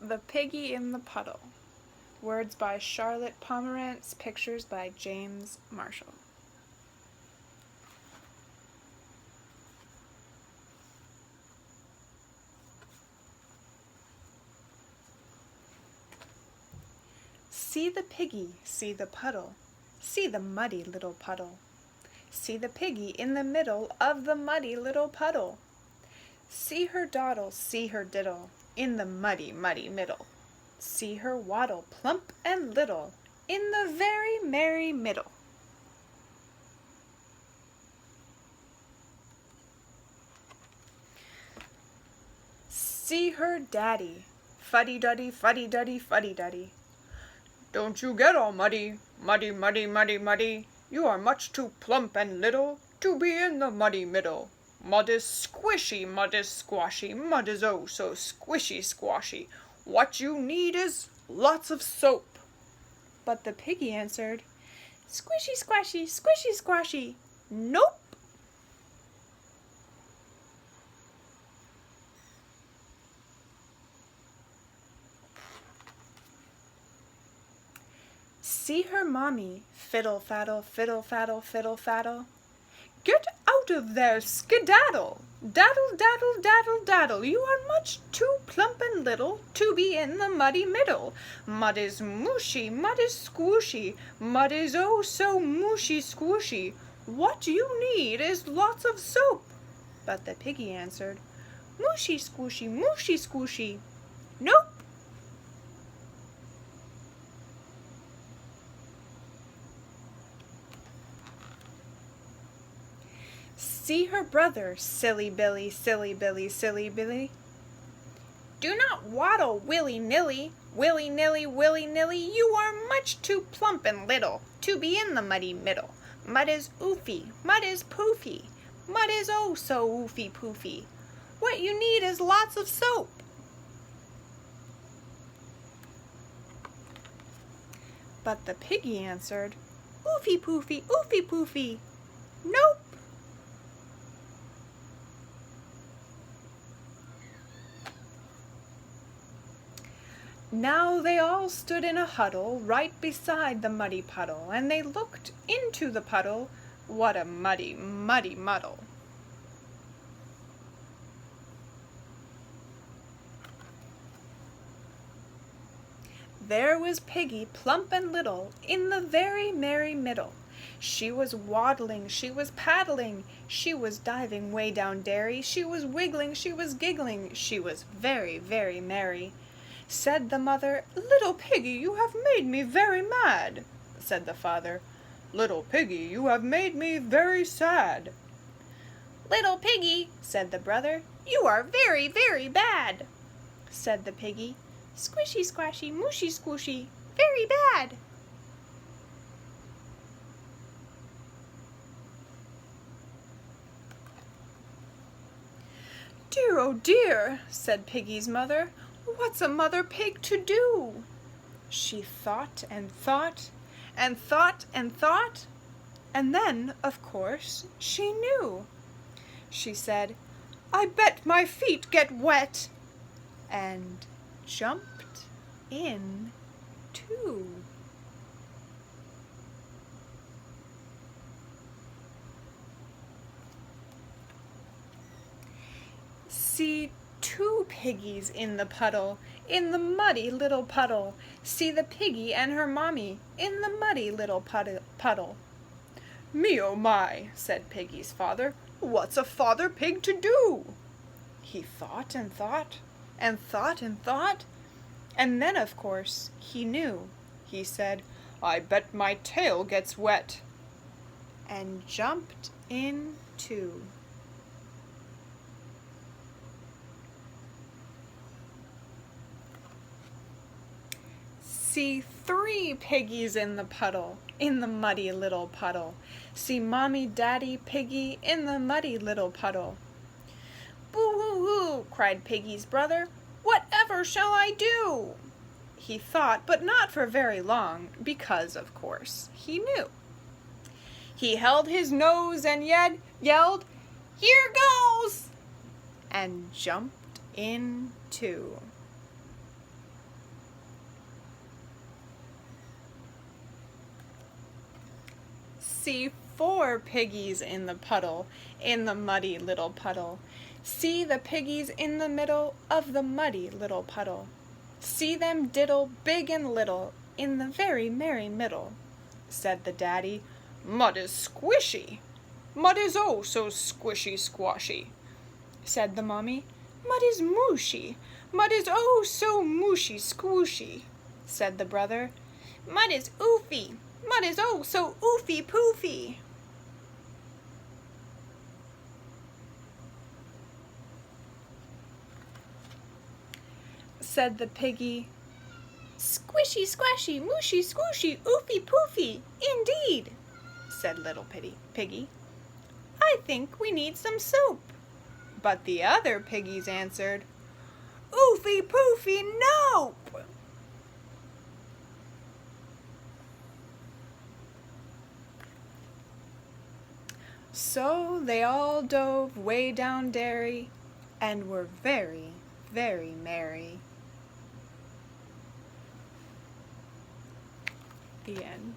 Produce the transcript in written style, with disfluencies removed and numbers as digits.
The Piggy in the Puddle. Words by Charlotte Pomerantz, pictures by James Marshall. See the piggy, see the puddle, see the muddy little puddle. See the piggy in the middle of the muddy little puddle. See her dawdle, see her diddle, in the muddy, muddy middle. See her waddle, plump and little, in the very merry middle. See her daddy, fuddy-duddy, fuddy-duddy, fuddy-duddy. Don't you get all muddy, muddy, muddy, muddy, muddy. You are much too plump and little to be in the muddy middle. Mud is squishy, mud is squashy, mud is oh so squishy, squashy. What you need is lots of soap. But the piggy answered, squishy, squashy, squishy, squashy. Nope. See her mommy, fiddle-faddle, fiddle-faddle, fiddle-faddle. Get out of there, skedaddle! Daddle, daddle, daddle, daddle. You are much too plump and little to be in the muddy middle. Mud is mushy, mud is squishy, mud is oh so mushy, squishy. What you need is lots of soap. But the piggy answered, mushy, squishy, mushy, squishy. Nope. See her brother, silly Billy, silly Billy, silly Billy. Do not waddle willy-nilly, willy-nilly, willy-nilly. You are much too plump and little to be in the muddy middle. Mud is oofy, mud is poofy, mud is oh so oofy-poofy. What you need is lots of soap. But the piggy answered, oofy-poofy, oofy-poofy. Nope. Now they all stood in a huddle right beside the muddy puddle, and they looked into the puddle. What a muddy, muddy muddle! There was Piggy, plump and little, in the very merry middle. She was waddling, she was paddling, she was diving way down dairy, she was wiggling, she was giggling, she was very, very merry. Said the mother, Little Piggy, you have made me very mad. Said the father, Little Piggy, you have made me very sad. Little Piggy, said the brother, you are very, very bad. Said the piggy, Squishy, squashy, mushy, squishy, very bad. Dear, oh dear, said Piggy's mother, what's a mother pig to do? She thought and thought and thought and thought, and then, of course, she knew. She said, I bet my feet get wet, and jumped in too. See two piggies in the puddle, in the muddy little puddle. See the piggy and her mommy in the muddy little puddle. Me oh my, said Piggy's father, what's a father pig to do? He thought and thought and thought and thought, and then of course he knew. He said, I bet my tail gets wet, and jumped in too. See three piggies in the puddle, in the muddy little puddle. See Mommy, Daddy, Piggy in the muddy little puddle. Boo-hoo-hoo, cried Piggy's brother. Whatever shall I do? He thought, but not for very long, because, of course, he knew. He held his nose and yelled, Here goes! And jumped in too. see 4 piggies in the puddle, in the muddy little puddle. See the piggies in the middle of the muddy little puddle. See them diddle, big and little, in the very merry middle. Said the daddy, "Mud is squishy. Mud is oh so squishy squashy." Said the mommy, "Mud is mooshy. Mud is oh so mooshy squooshy." Said the brother, "Mud is oofy. Mud is oh so oofy poofy." Said the piggy, "Squishy squashy, mooshy squooshy, oofy poofy, indeed." Said little piggy, "I think we need some soap." But the other piggies answered, "Oofy poofy nope." So they all dove way down dairy and were very, very merry. The end.